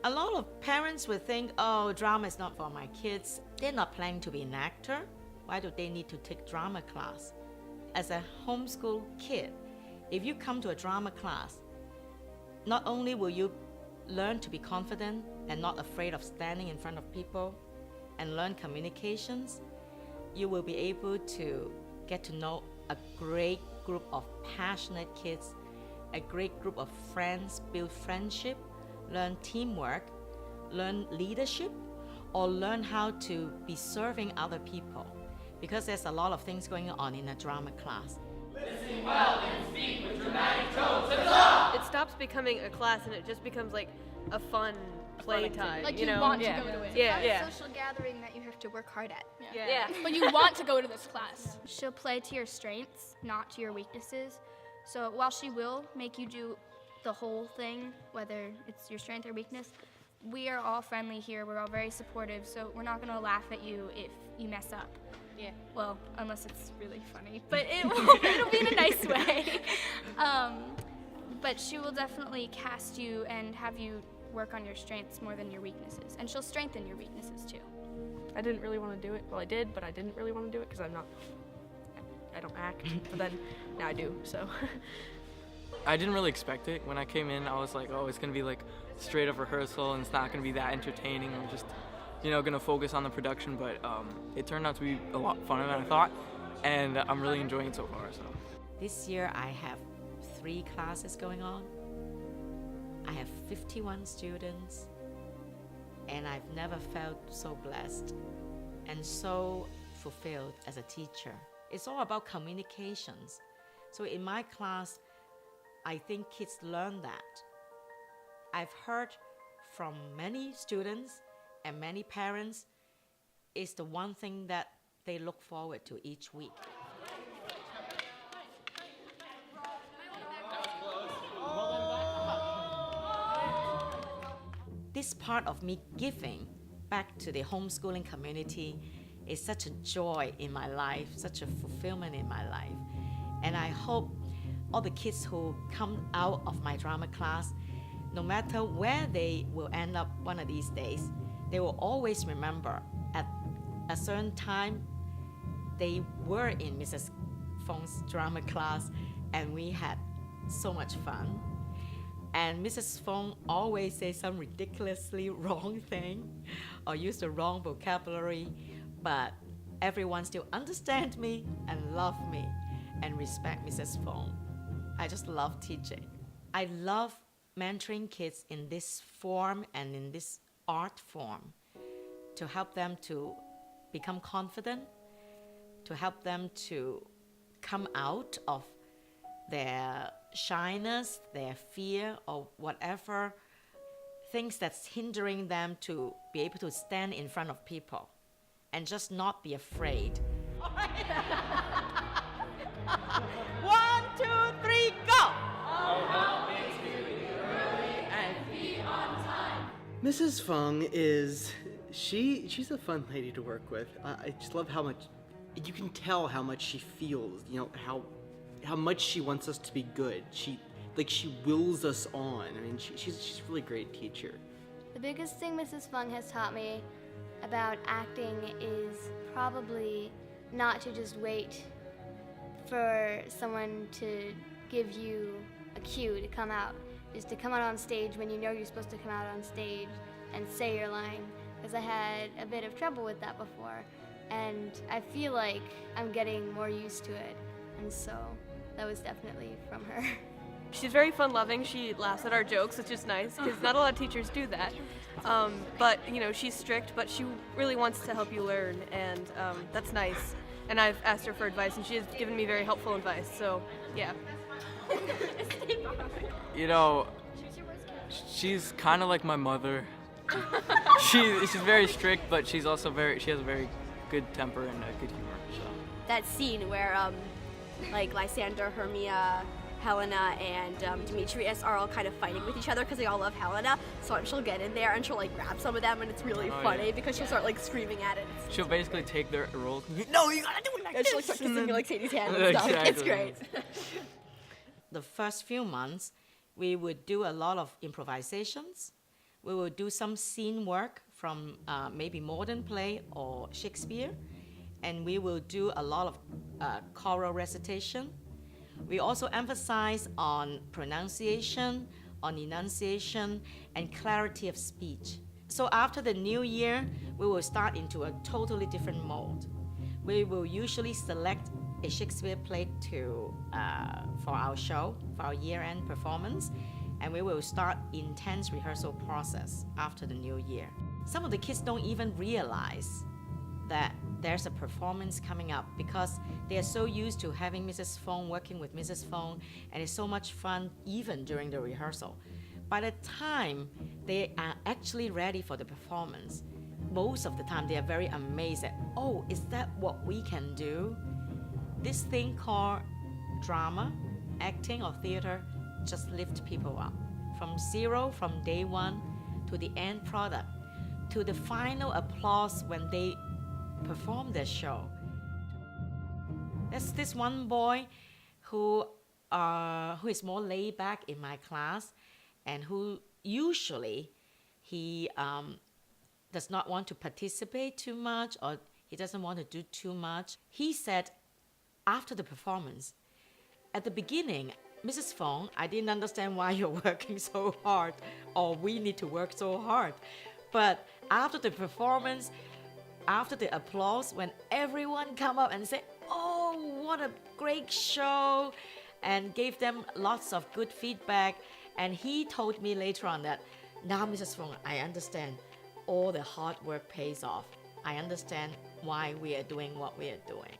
A lot of parents would think, oh, drama is not for my kids. They're not planning to be an actor. Why do they need to take drama class? As a homeschool kid, if you come to a drama class, not only will you learn to be confident and not afraid of standing in front of people and learn communications, you will be able to get to know a great group of passionate kids, a great group of friends, build friendship, learn teamwork, learn leadership, or learn how to be serving other people. Because there's a lot of things going on in a drama class. Listen well and speak with dramatic tones. It stops becoming a class and it just becomes like a fun playtime. Like you know? want to go to it. Yeah, Not yeah. a social gathering that you have to work hard at. Yeah. But you want to go to this class. She'll play to your strengths, not to your weaknesses. So while she will make you do the whole thing, whether it's your strength or weakness, we are all friendly here. We're all very supportive, so we're not going to laugh at you if you mess up. Yeah. Well, unless it's really funny, but it'll be in a nice way. But she will definitely cast you and have you work on your strengths more than your weaknesses, and she'll strengthen your weaknesses too. I didn't really want to do it. Well, I did, but I didn't really want to do it because I don't act, but then now I do, so. I didn't really expect it. When I came in, I was like, oh, it's gonna be like straight up rehearsal and it's not gonna be that entertaining. I'm just, gonna focus on the production, but it turned out to be a lot funner than I thought, and I'm really enjoying it so far, so. This year I have 3 classes going on. I have 51 students, and I've never felt so blessed and so fulfilled as a teacher. It's all about communications. So in my class, I think kids learn that. I've heard from many students and many parents, it's the one thing that they look forward to each week. This part of me giving back to the homeschooling community is such a joy in my life, such a fulfillment in my life. And I hope all the kids who come out of my drama class, no matter where they will end up one of these days, they will always remember at a certain time they were in Mrs. Fong's drama class and we had so much fun. And Mrs. Fong always says some ridiculously wrong thing or use the wrong vocabulary, but everyone still understands me and love me and respect Mrs. Fong. I just love teaching. I love mentoring kids in this form and in this art form to help them to become confident, to help them to come out of their shyness, their fear, or whatever things that's hindering them to be able to stand in front of people and just not be afraid. 1, 2, 3, go! Mrs. Fong is, she's a fun lady to work with. I just love how much, you can tell how much she feels, how much she wants us to be good. She wills us on. I mean, she's a really great teacher. The biggest thing Mrs. Fung has taught me about acting is probably not to just wait for someone to give you a cue to come out. Is to come out on stage when you know you're supposed to come out on stage and say your line. Because I had a bit of trouble with that before. And I feel like I'm getting more used to it. And so that was definitely from her. She's very fun-loving. She laughs at our jokes, which is nice, because not a lot of teachers do that. But, she's strict, but she really wants to help you learn, and that's nice. And I've asked her for advice, and she has given me very helpful advice, so, yeah. She's kind of like my mother. She's very strict, but she has a very good temper and a good humor, so. That scene where, Lysander, Hermia, Helena, and Demetrius are all kind of fighting with each other because they all love Helena. So she'll get in there and she'll grab some of them, and it's really funny because she'll start screaming at it. She'll basically take their roles. No, you gotta do it like this. She'll start kissing Sadie's hand and stuff. Exactly. It's great. The first few months, we would do a lot of improvisations. We will do some scene work from maybe modern play or Shakespeare, and we will do a lot of choral recitation. We also emphasize on pronunciation, on enunciation, and clarity of speech. So after the new year, we will start into a totally different mode. We will usually select a Shakespeare play for our show, for our year-end performance, and we will start intense rehearsal process after the new year. Some of the kids don't even realize that there's a performance coming up because they are so used to having Mrs. Fong, working with Mrs. Fong, and it's so much fun even during the rehearsal. By the time they are actually ready for the performance, most of the time they are very amazed at, oh, is that what we can do? This thing called drama, acting or theater just lift people up. From zero, from day one, to the end product, to the final applause when they perform their show. There's this one boy who is more laid back in my class, and who usually he does not want to participate too much, or he doesn't want to do too much. He said after the performance, at the beginning, Mrs. Fong, I didn't understand why you're working so hard, or we need to work so hard. But after the performance, after the applause, when everyone come up and say, oh, what a great show, and gave them lots of good feedback, and he told me later on that, now Mrs. Fong, I understand all the hard work pays off. I understand why we are doing what we are doing.